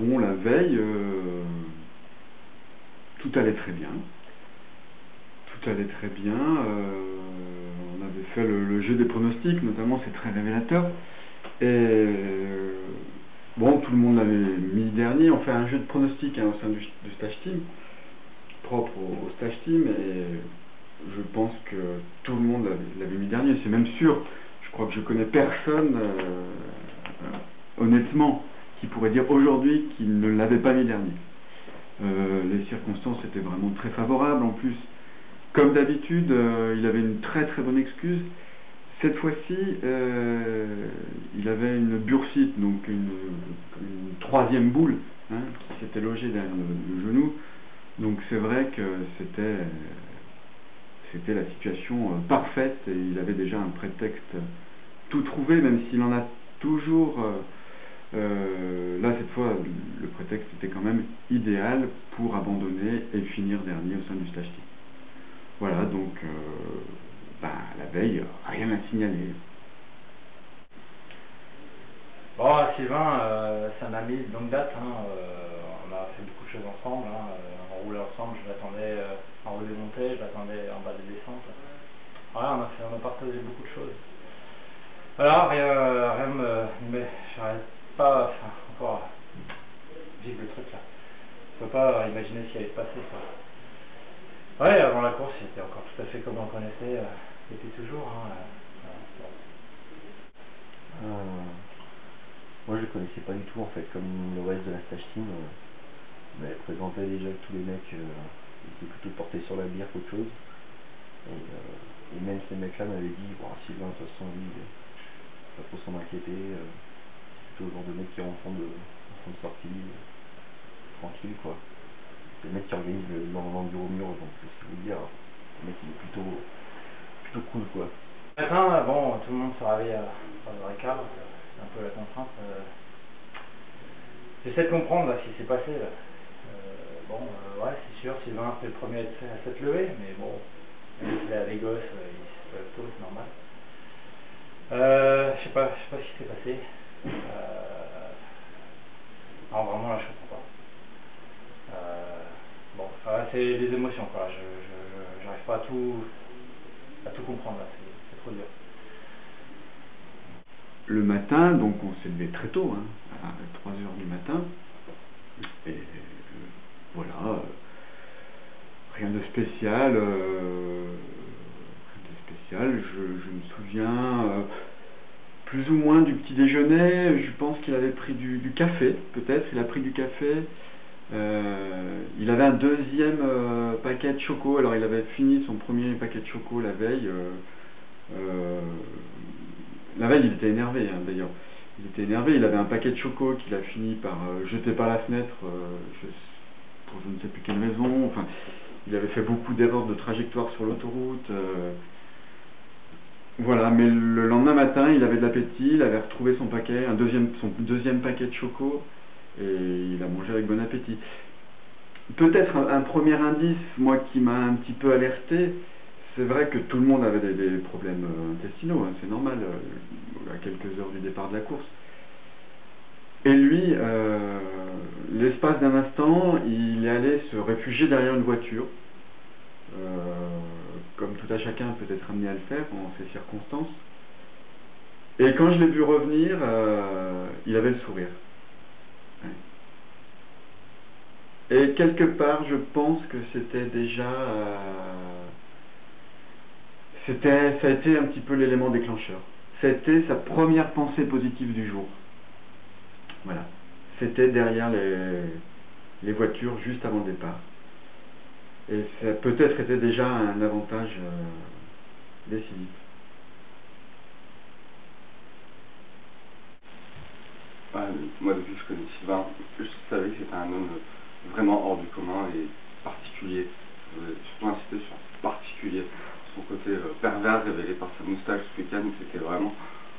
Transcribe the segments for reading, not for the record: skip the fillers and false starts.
bon, la veille, tout allait très bien. Tout allait très bien. On avait fait le jeu des pronostics, notamment, c'est très révélateur. Et bon, tout le monde l'avait mis dernier. On fait un jeu de pronostics au sein du stage team, propre au stage team, et je pense que tout le monde l'avait mis dernier. C'est même sûr. Je crois que je connais personne, honnêtement, qui pourrait dire aujourd'hui qu'il ne l'avait pas mis dernier. Les circonstances étaient vraiment très favorables. En plus, comme d'habitude, il avait une très très bonne excuse. Cette fois-ci, il avait une bursite, donc une troisième boule, hein, qui s'était logée derrière le genou. Donc c'est vrai que c'était la situation parfaite, et il avait déjà un prétexte tout trouvé, même s'il en a toujours. Là, cette fois, le prétexte était quand même idéal pour abandonner et finir dernier au sein du stage team. Voilà, donc la veille, rien à signaler. Bon, Sylvain, c'est un ami de longue date, hein, on a fait beaucoup de choses ensemble, hein, on roulait ensemble, je l'attendais en haut des montées, je l'attendais en bas des descentes. Voilà, on a partagé beaucoup de choses. Voilà, rien mais j'arrête pas, enfin, encore vivre le truc là. Je peux pas imaginer ce qui allait se passer, quoi. Ouais, avant la course, c'était encore tout à fait comme on connaissait depuis toujours. Hein, moi je le connaissais pas du tout en fait, comme le reste de la stage team. On m'avait présenté déjà que tous les mecs étaient plutôt portés sur la bière qu'autre chose. Et même ces mecs là m'avaient dit, bon, Sylvain de toute façon lui, pas trop s'en inquiéter, c'est plutôt le genre de mec qui est en fond de sortie, tranquille quoi. C'est le mec qui organise le l'enduro mur, donc c'est vous dire, le mec il est plutôt cool quoi. Ce matin, bon, tout le monde se réveille à 3h15, c'est un peu la contrainte. J'essaie de comprendre là, ce qui s'est passé là. Ouais, c'est sûr, Sylvain c'est le premier à s'être levé, mais bon, il a les gosses, il se lève tôt, c'est normal. Je sais pas ce qui s'est passé. Non, vraiment là, je comprends pas. Bon, c'est des émotions quoi, j'arrive pas à tout comprendre là, c'est trop dur. Le matin, donc on s'est levé très tôt, hein, à 3h du matin, et voilà, rien de spécial, je me souviens plus ou moins du petit déjeuner. Je pense qu'il avait pris du café, peut-être, il a pris du café. Il avait un deuxième paquet de choco. Alors il avait fini son premier paquet de choco la veille. La veille il était énervé, hein, d'ailleurs. Il était énervé, il avait un paquet de choco qu'il a fini par jeter par la fenêtre pour je ne sais plus quelle raison. Enfin, il avait fait beaucoup d'erreurs de trajectoire sur l'autoroute. Voilà, mais le lendemain matin, il avait de l'appétit, il avait retrouvé son deuxième paquet de choco, et il a mangé avec bon appétit. Peut-être un premier indice, moi, qui m'a un petit peu alerté, c'est vrai que tout le monde avait des problèmes intestinaux, hein, c'est normal, à quelques heures du départ de la course. Et lui, l'espace d'un instant, il est allé se réfugier derrière une voiture, comme tout à chacun peut être amené à le faire en ces circonstances. Et quand je l'ai vu revenir, il avait le sourire. Ouais. Et quelque part, je pense que c'était déjà... ça a été un petit peu l'élément déclencheur. C'était sa première pensée positive du jour. Voilà. C'était derrière les voitures juste avant le départ. Et ça peut-être était déjà un avantage décisif. Moi, depuis que je connais Sylvain, je savais que c'était un homme vraiment hors du commun et particulier. Je voulais surtout insister sur particulier. Son côté pervers révélé par sa moustache ce week-end, c'était vraiment...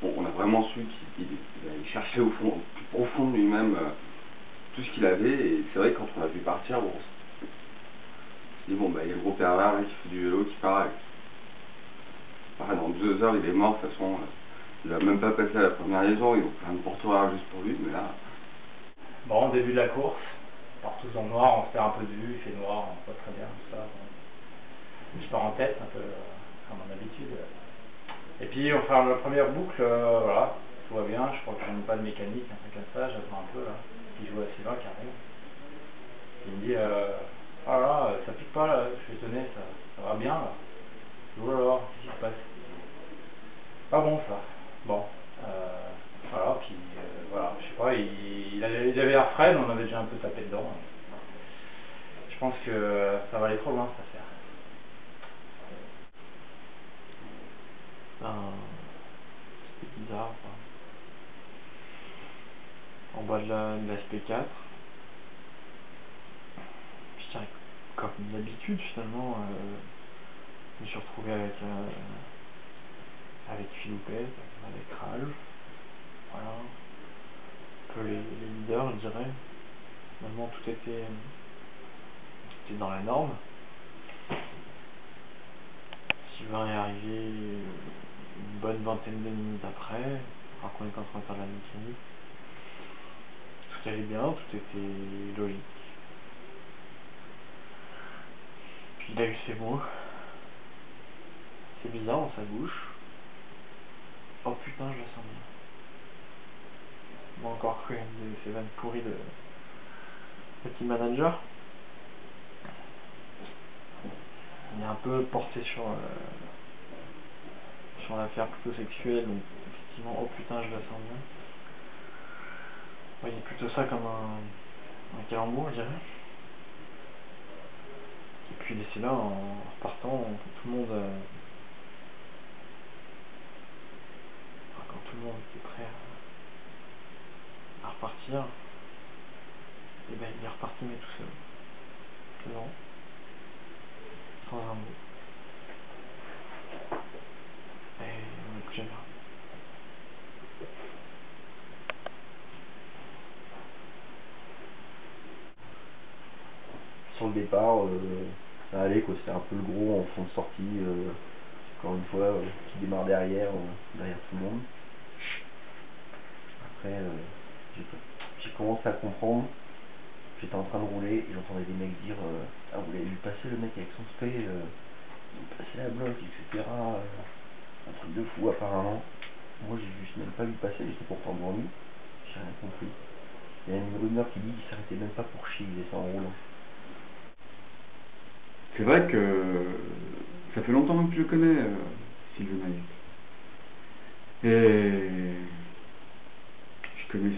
Bon, on a vraiment su qu'il cherchait au plus profond de lui-même tout ce qu'il avait. Et c'est vrai que quand on l'a vu partir, bon, on s'est dit, bon, il y a le gros pervers là, qui fait du vélo, qui part. Dans 2 heures, il est mort, de toute façon. Il va même pas passer à la première liaison, ils vont faire une porte horaire juste pour lui, mais là... Bon, début de la course, partout dans le noir, on se perd un peu de vue, il fait noir, on voit très bien tout ça. Bon. Je pars en tête, un peu à mon habitude. Et puis on fait la première boucle, voilà, tout va bien, je crois que je n'ai pas de mécanique, un truc comme ça, j'attends un peu là. Puis je vois Sylvain qui arrive. Il me dit, ah là, ça pique pas là, je suis étonné, ça va bien là. Je dis, oh là là, qu'est-ce qui se passe? Pas bon ça. Bon, voilà, puis voilà, je sais pas, il avait l'air frais, mais on avait déjà un peu tapé dedans. Je pense que ça va aller trop loin cette affaire. C'était bizarre. Enfin. En bas de la SP4, je dirais comme d'habitude finalement, je me suis retrouvé avec Philippe, avec Ralph, voilà, un peu les leaders je dirais. Finalement tout était dans la norme. Sylvain est arrivé une bonne vingtaine de minutes après, alors qu'on était en train de faire de la mécanique. Tout allait bien, tout était logique. Puis il a eu ses mots. C'est bizarre dans sa bouche. Oh putain, je la sens bien. Il m'a encore cru ces vannes pourries de petit manager. Il est un peu porté sur l'affaire plutôt sexuelle, donc effectivement, oh putain, je la sens bien. Voyez plutôt ça comme un calembour, je dirais. Et puis laisser là, en repartant, quand tout le monde était prêt à repartir, et ben il est reparti mais tout seul. Non. Sans un mot. Et on n'a plus jamais. Sur le départ, ça allait quoi, c'était un peu le gros en fond de sortie, encore une fois, qui démarre derrière tout le monde. Après, j'ai commencé à comprendre, j'étais en train de rouler et j'entendais des mecs dire ah vous l'avez vu passer le mec avec son spray, il passait la bloc, etc. Un truc de fou apparemment. Moi j'ai juste même pas vu passer, j'étais pourtant devant lui, j'ai rien compris. Il y a une rumeur qui dit qu'il s'arrêtait même pas pour chier, il faisait ça en roulant. C'est vrai que ça fait longtemps que je le connais, Sylvain Maillet. Et je connais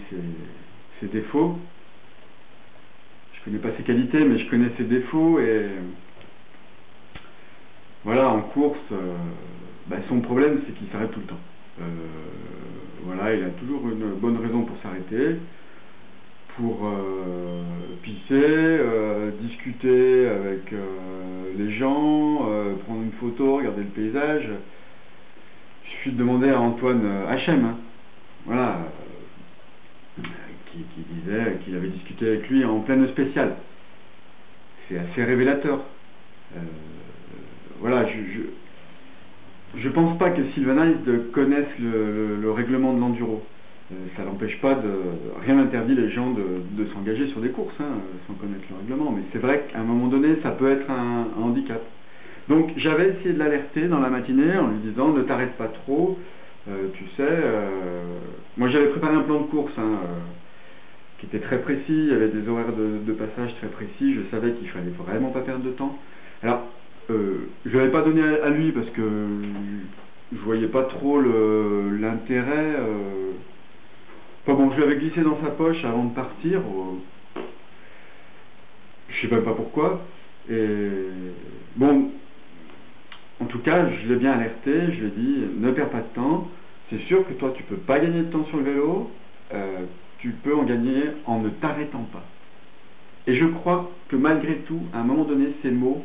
ses défauts. Je connais pas ses qualités, mais je connais ses défauts. Et voilà, en course, son problème, c'est qu'il s'arrête tout le temps. Voilà, il a toujours une bonne raison pour s'arrêter. Pour pisser, discuter avec les gens, prendre une photo, regarder le paysage. Il suffit de demander à Antoine Hachem, hein, voilà, qui disait qu'il avait discuté avec lui en pleine spéciale. C'est assez révélateur. Voilà, je pense pas que Sylvain connaisse le règlement de l'enduro. Ça n'empêche pas rien n'interdit les gens de s'engager sur des courses, hein, sans connaître le règlement, mais c'est vrai qu'à un moment donné ça peut être un handicap. Donc j'avais essayé de l'alerter dans la matinée en lui disant ne t'arrête pas trop, tu sais, moi j'avais préparé un plan de course qui était très précis, il y avait des horaires de passage très précis, je savais qu'il fallait vraiment pas perdre de temps. Alors je l'avais pas donné à lui parce que je voyais pas trop l'intérêt. Enfin bon, je l'avais glissé dans sa poche avant de partir. Je sais même pas pourquoi. Et bon, en tout cas, je l'ai bien alerté. Je lui ai dit, ne perds pas de temps. C'est sûr que toi, tu peux pas gagner de temps sur le vélo. Tu peux en gagner en ne t'arrêtant pas. Et je crois que malgré tout, à un moment donné, ces mots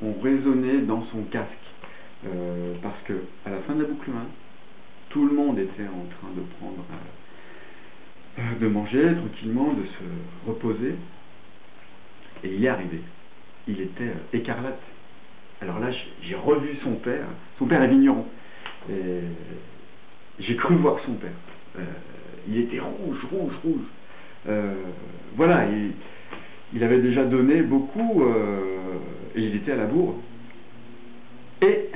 ont résonné dans son casque. Parce que à la fin de la boucle 1, tout le monde était en train de prendre, de manger tranquillement, de se reposer. Et il est arrivé. Il était écarlate. Alors là, j'ai revu son père. Son père est vigneron. Et j'ai cru voir son père. Il était rouge. Voilà, il avait déjà donné beaucoup et il était à la bourre. Et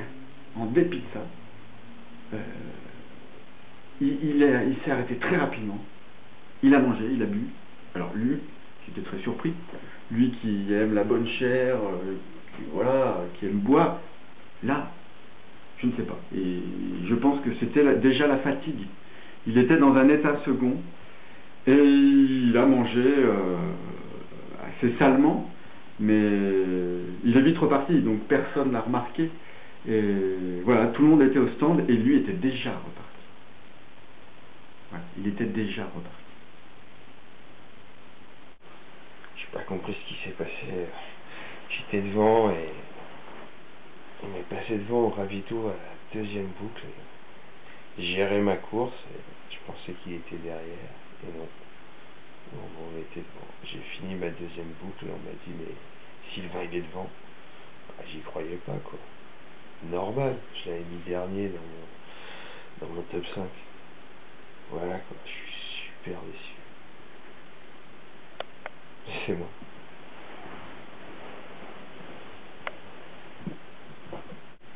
en dépit de ça, il s'est arrêté très rapidement. Il a mangé, il a bu. Alors lui, j'étais très surpris. Lui qui aime la bonne chair, qui aime boire, là, je ne sais pas. Et je pense que c'était déjà la fatigue. Il était dans un état second et il a mangé assez salement, mais il est vite reparti, donc personne n'a remarqué. Et voilà, tout le monde était au stand et lui était déjà reparti. Voilà, il était déjà reparti. J'ai pas compris ce qui s'est passé. J'étais devant et il m'est passé devant au ravito à la deuxième boucle. J'ai géré ma course et je pensais qu'il était derrière et non. Donc on était devant. J'ai fini ma deuxième boucle et on m'a dit mais Sylvain il est devant. Ah, j'y croyais pas quoi. Normal, je l'avais mis dernier dans mon top 5. Voilà quoi, je suis super déçu. C'est moi.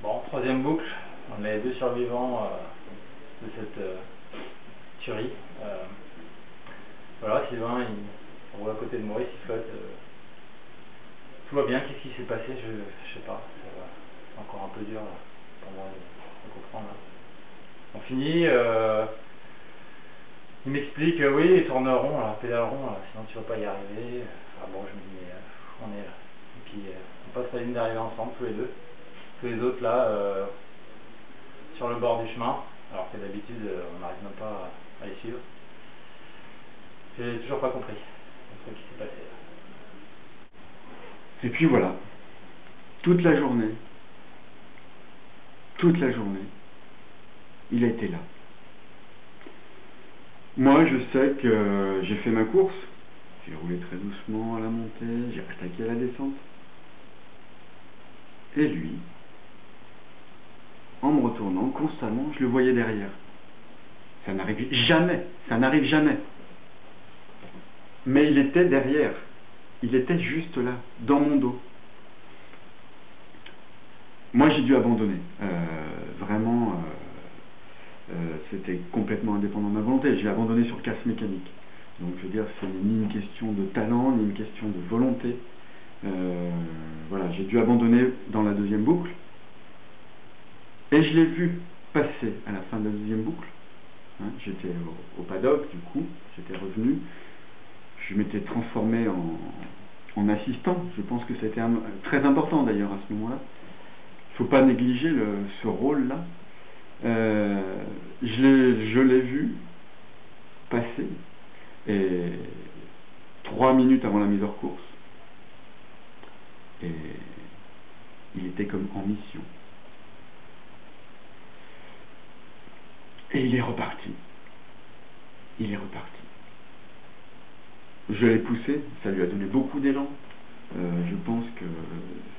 Bon, troisième boucle, on est les deux survivants de cette tuerie. Voilà, Sylvain, il roule à côté de moi, il sifflote. Tout va bien, qu'est-ce qui s'est passé, je sais pas. C'est encore un peu dur là, pour moi de comprendre. Là. On finit, il m'explique, oui, il tourne rond, là, pédale rond, là, sinon tu vas pas y arriver. Ah bon, je me dis, mais on est là. Et puis on passe la ligne d'arrivée ensemble, tous les deux. Tous les autres là, sur le bord du chemin, alors que d'habitude on n'arrive même pas à les suivre. J'ai toujours pas compris ce qui s'est passé là. Et puis voilà, toute la journée, il a été là. Moi, je sais que j'ai fait ma course, j'ai roulé très doucement à la montée, j'ai attaqué à la descente. Et lui, en me retournant constamment, je le voyais derrière. Ça n'arrive jamais. Mais il était derrière. Il était juste là, dans mon dos. Moi, j'ai dû abandonner. Vraiment, c'était complètement indépendant de ma volonté. J'ai abandonné sur casse mécanique. Donc, je veux dire, c'est ni une question de talent, ni une question de volonté. Voilà, j'ai dû abandonner dans la deuxième boucle. Et je l'ai vu passer à la fin de la deuxième boucle. Hein, j'étais au paddock, du coup, j'étais revenu. Je m'étais transformé en assistant. Je pense que c'était très important d'ailleurs à ce moment-là. Il ne faut pas négliger ce rôle-là. Je l'ai vu passer et 3 minutes avant la mise hors course. Et il était comme en mission. Et il est reparti. Je l'ai poussé, ça lui a donné beaucoup d'élan. Je pense que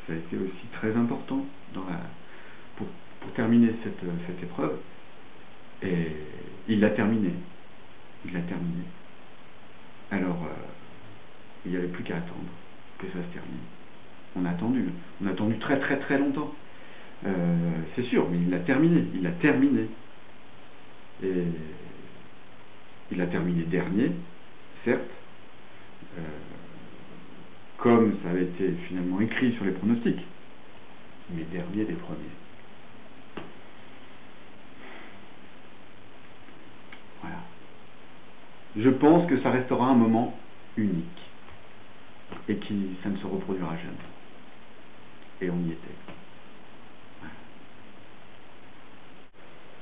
ça a été aussi très important pour terminer cette épreuve. Et il l'a terminé. Alors, il n'y avait plus qu'à attendre que ça se termine. On a attendu très très très longtemps. C'est sûr, mais il l'a terminé. Et il a terminé dernier, certes, comme ça avait été finalement écrit sur les pronostics, mais dernier des premiers. Voilà. Je pense que ça restera un moment unique et ça ne se reproduira jamais. Et on y était. Voilà.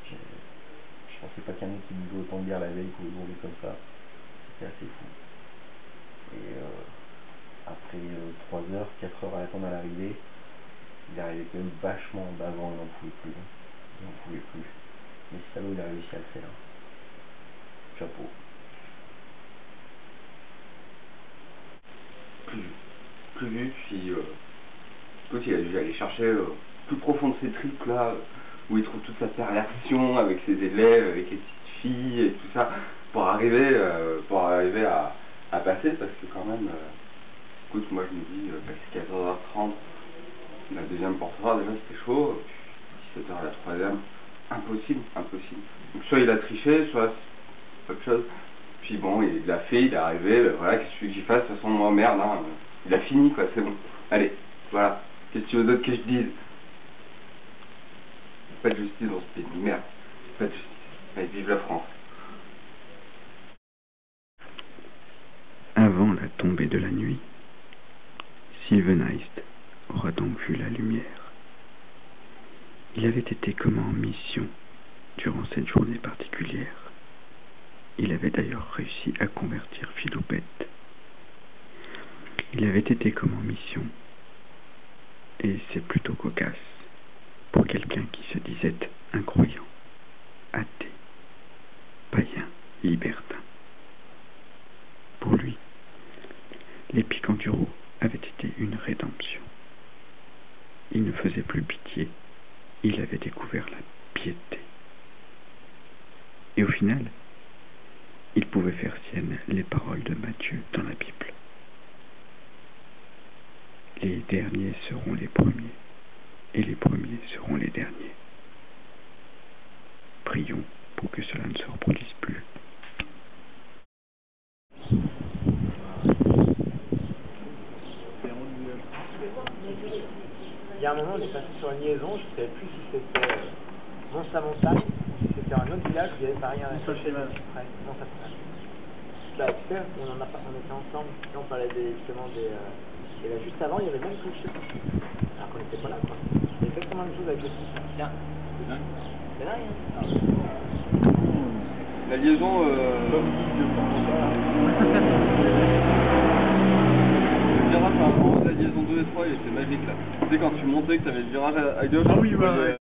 Je pensais pas qu'un mec qui buvait autant de bière la veille pouvait mourir comme ça. C'était assez fou. Et après 3 heures, 4 heures à attendre à l'arrivée, il arrivait quand même vachement en bavant, il n'en pouvait plus. Mais salaud, il a réussi à le faire. Chapeau. Plus vu, puis l'autre il a dû aller chercher plus profond de ses tripes là, où il trouve toute sa perversion avec ses élèves, avec les petites filles et tout ça, pour arriver à passer, parce que quand même, écoute, moi je me dis, c'est 14h30, la deuxième porte-fort, déjà c'était chaud, 17h la troisième, impossible. Donc soit il a triché, soit c'est autre chose. Puis bon, il l'a fait, il est arrivé, ben voilà, qu'est-ce que tu veux que j'y fasse? De toute façon, moi, merde, hein, il a fini, quoi, c'est bon. Allez, voilà, qu'est-ce que tu veux d'autre que je dise? Pas de justice dans ce pays, merde, pas de justice. Allez, vive la France. Avant la tombée de la nuit, Sylvenheist aura donc vu la lumière. Il avait été comme en mission durant cette journée particulière. Il avait d'ailleurs réussi à convertir Philoupette. Il avait été comme en mission, et c'est plutôt cocasse pour quelqu'un qui se disait incroyant, athée, païen, libertin. Pour lui, les Picanturos avaient été une rédemption. Il ne faisait plus pitié, il avait découvert la piété. Et au final, il pouvait faire sienne les paroles de Matthieu dans la Bible. Les derniers seront les premiers, et les premiers seront les derniers. Prions pour que cela ne se reproduise plus. Il y a un moment, j'ai passé sur une liaison, je ne savais plus si c'était Mons-la-Montagne, si c'était un autre village où il y avait Paris. Ouais, Mons-la-Montagne. Bah, tu sais, on était ensemble, on parlait justement des... et là, juste avant, il y avait même tout le chute. Alors qu'on n'était pas là, quoi. Il y a exactement la même chose avec le site. Tiens, c'est dingue. C'est dingue, hein. La liaison... Le virage par rapport à la liaison 2 et 3, il était magique là. Tu sais, quand tu montais que tu avais le virage à gauche. Ah oui, ouais.